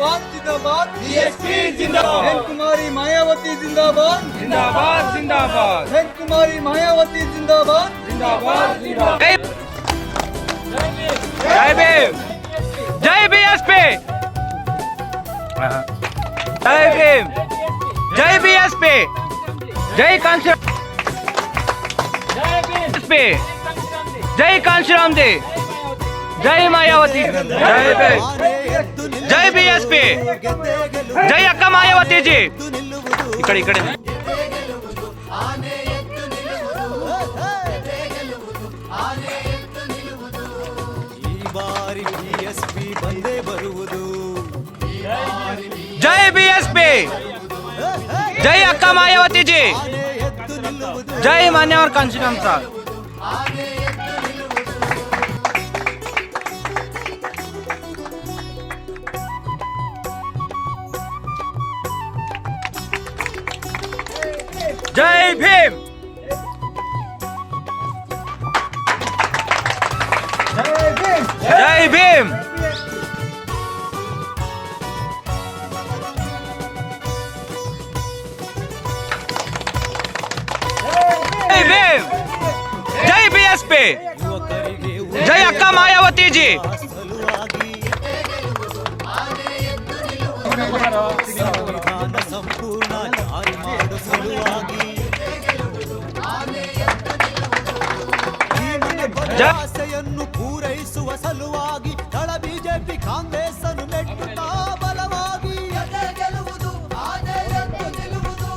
जिंदाबाद जिंदाबाद बीएसपी जिंदाबाद। बहन कुमारी मायावती जिंदाबाद जिंदाबाद जिंदाबाद बहन कुमारी मायावती जिंदाबाद जिंदाबाद जिंदाबाद। जय भीम, जय बीएसपी, जय भीम, जय बीएसपी, जय कांशीराम, जय कांशीराम जी, जय मायावती, जय भीम, जय बीएसपी, जय अक्का मायावती जी। इकड़े इकड़े जय बीएसपी, जय अक्का मायावती जी, जय मान्यवर कांशीराम साहब। जय भीम, जय भीम, जय भीम, जय बीएसपी, जय अक्का मायावती जी। ಸಂಪೂರ್ಣ ಜಾರಿ ಮಾಡುವ ಸಲುವಾಗಿ ಆಸೆಯನ್ನು ಪೂರೈಸುವ ಸಲುವಾಗಿ ದಳ ಬಿಜೆಪಿ ಕಾಂಗ್ರೆಸ್ ಅನ್ನು ಮೆಟ್ಟುತ್ತಾ ಬಲವಾಗಿ ಗೆಲ್ಲುವುದು ಆನೆಯಂತೆ ನಿಲ್ಲುವುದು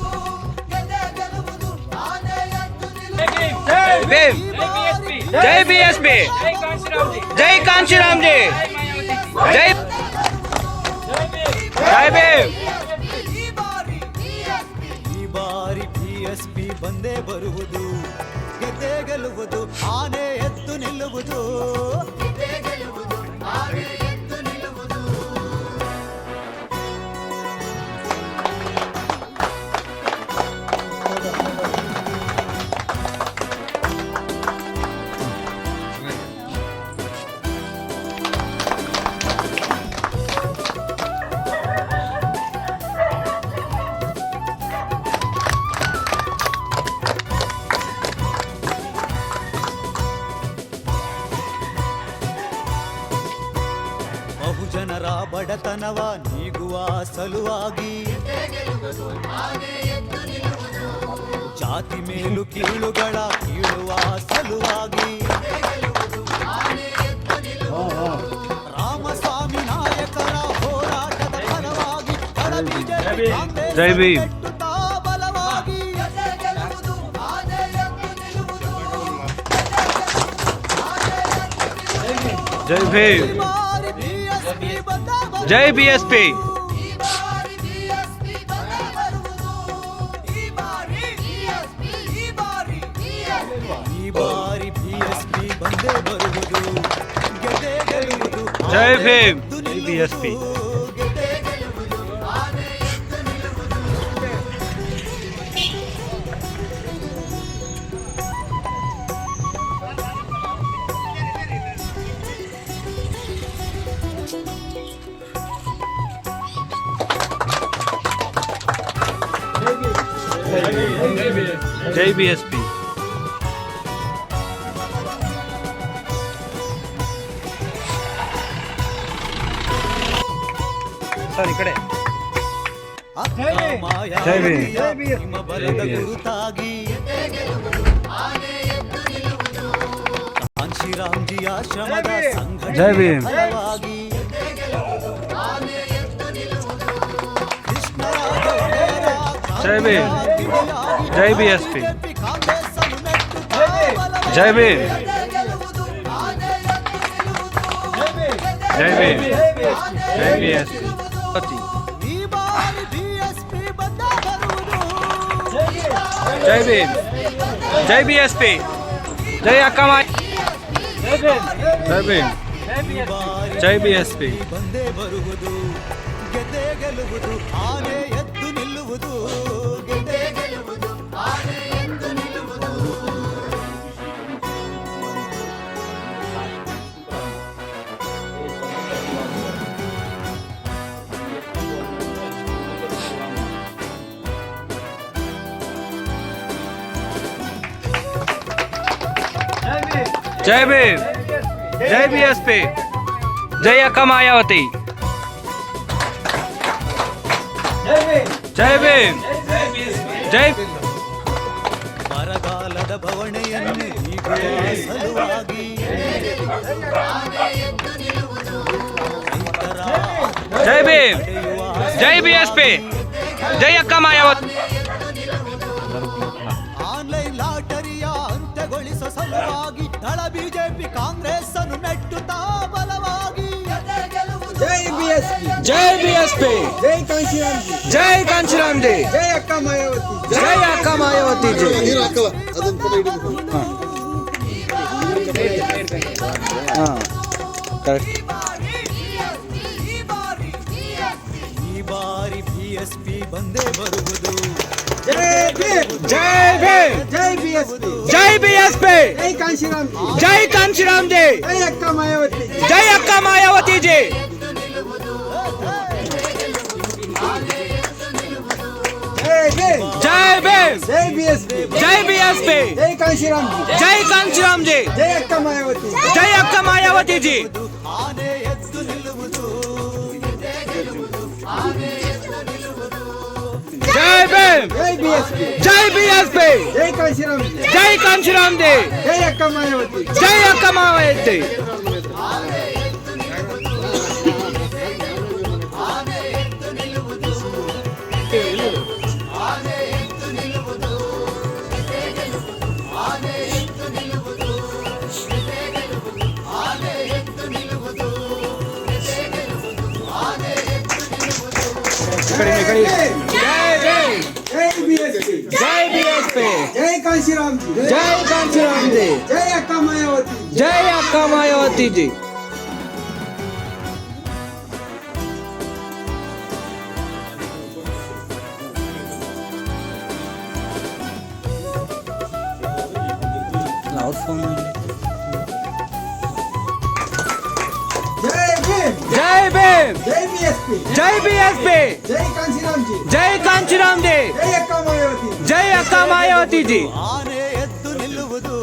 ಗೆಲ್ಲುವುದು ಆನೆಯಂತೆ ನಿಲ್ಲುವುದು। जय भीम, जय बीएसपी, जय कांशीराम जी, जय जय भीम। ಈ ಬಾರಿ ಬಿಎಸ್ಪಿ ಬಂದೇ ಬರುವುದು, ಗೆದ್ದೇ ಗೆಲ್ಲುವುದು, ಆನೆ ಎದ್ದು ನಿಲ್ಲುವುದು। ಬಹುಜನರ ಬಡತನವ ನೀಗುವ ಸಲುವಾಗಿ ಜಾತಿ ಮೇಲು ಕೀಳುಗಳ ಕೀಳುವ ಸಲುವಾಗಿ ರಾಮಸ್ವಾಮಿ ನಾಯಕರ ಹೋರಾಟದ ಫಲವಾಗಿ ದಳ ಬಿಜೆಪಿ ಕಾಂಗ್ರೆಸ್ ಜೈ ಭೀಮ್, ಮೆಟ್ಟುತ್ತಾ ಬಲವಾಗಿ ಗೆಲ್ಲುವುದು, ಆನೆಯಂತೆ ನಿಲ್ಲುವುದು, जय भीम, जय बीएसपी, ಈ ಬಾರಿ ಬಿಎಸ್ಪಿ ಬಂದೇ ಬರುವುದು, ಗೆದ್ದೇ ಗೆಲ್ಲುವುದು, जय भीम, ಎದ್ದು जय ನಿಲ್ಲುವುದು, बीएसपी। ಗೆದ್ದೇ ಗೆಲ್ಲುವುದು, ಆನೆ ಎದ್ದು ನಿಲ್ಲುವುದು। जय बीएसपी, सर इकड़े ಜೈ ಭೀಮ್, ನಿಮ್ಮ ಬಲದ ಗುರುತಾಗಿ ಕಾಂಶಿರಾಮ್ಜಿ ಆಶ್ರಮದ ಜೈ ಭೀಮ್, ಫಲವಾಗಿ जय भीम, जय बीएसपी, जय भीम, जय भीम, जय बीएसपी। ಈ ಬಾರಿ ಬಿಎಸ್ಪಿ ಬಂದೇ ಬರುವುದು, जय भीम, जय बीएसपी, जय अक्का माय, जय भीम, ಈ ಬಾರಿ जय बीएसपी, ಬಂದೇ ಬರುವುದು, ಗೆದ್ದೇ ಗೆಲ್ಲುವುದು, ಆನೆ ಎದ್ದು ನಿಲ್ಲುವುದು, ಗೆದ್ದೇ ಗೆಲ್ಲುವುದು, ಆನೆ ಎದ್ದು ನಿಲ್ಲುವುದು। जय भीम जय बीएसपी जय अक्का मायावती जय भीम जय ಬರಗಾಲದ ಬವಣೆಯನ್ನು ನೀಗುವ ಸಲುವಾಗಿ जय भीम जय बीएसपी जय अक्का मायावती ಆನ್ಲೈನ್ ಲಾಟರಿಯ ಅಂತ್ಯಗೊಳಿಸುವ ಸಲುವಾಗಿ ದಳ ಬಿಜೆಪಿ ಕಾಂಗ್ರೆಸ್ ಅನ್ನು ಮೆಟ್ಟುತ್ತಾ ಬಲವಾಗಿ ಜೈ ಬಿಎಸ್ಪಿ जय बीएसपी ಜೈ ಕಾಂಶಿರಾಮ್ ಜಿ जय कांचीराम जी ಜೈ ಅಕ್ಕ ಮಾಯಾವತಿ जय अक्का मायावती जी ಈ ಬಾರಿ ಬಿಎಸ್ಪಿ ಬಂದೇ ಬರುವುದು ಜೈ ಭೀಮ್ जय भीम ಜೈ ಬಿಎಸ್ಪಿ जय बीएसपी ಜೈ ಕಾಂಶಿರಾಮ್ ಜಿ जय कांचीराम जी ಜೈ ಅಕ್ಕ ಮಾಯಾವತಿ जय अक्का मायावती जी ಜೈ ಭೀಮ್ जय भीम ಜೈ ಬಿಎಸ್ಪಿ जय बीएसपी ಜೈ ಕಾಂಶಿರಾಮ್ ಜಿ जय कांचीराम जी ಜೈ ಅಕ್ಕ ಮಾಯಾವತಿ जय अक्का मायावती जी ಆನೆ ಎದ್ದು ನಿಲ್ಲುವುದು जय भीम ಜೈ ಬಿಎಸ್ಪಿ जय बीएसपी ಜೈ ಕಾಂಶಿರಾಮ್ ಜಿ जय कांचीराम जी ಜೈ ಅಕ್ಕ ಮಾಯಾವತಿ जय अक्का मायावती ಜೈ ಬಿಎಸ್ಪಿ जय बीएसपी ಜೈ ಕಾಂಶಿರಾಮ್ ಜಿ जय कांचीराम जी ಜೈ ಅಕ್ಕ ಮಾಯಾವತಿ जय अक्का मायावती जी ಜೈ ಭೀಮ್ जय भीम ಜೈ ಬಿಎಸ್ಪಿ जय बीएसपी ಜೈ ಕಾಂಶಿರಾಮ್ ಜಿ जय कांचीराम जी ಜೈ ಅಕ್ಕ ಮಾಯಾವತಿ जय अक्का मायावती जी ಆನೆ ಎದ್ದು ನಿಲ್ಲುವುದು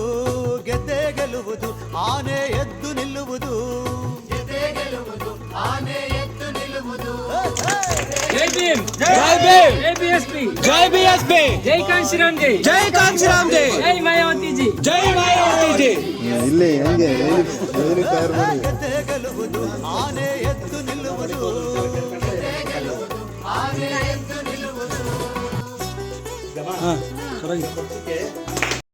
ಗೆದ್ದೆ ಗೆಲ್ಲುವುದು ಆನೆ ಎದ್ದು ನಿಲ್ಲುವುದು जय भीम जय बीएसपी जय बीएसपी जय कांचीराम जी जय कांचीराम जी जय मायावती जी जय मायावती जी ಗೆದ್ದೆ ಗೆಲ್ಲುವುದು ಆನೆ ಎದ್ದು ನಿಲ್ಲುವುದು हाँ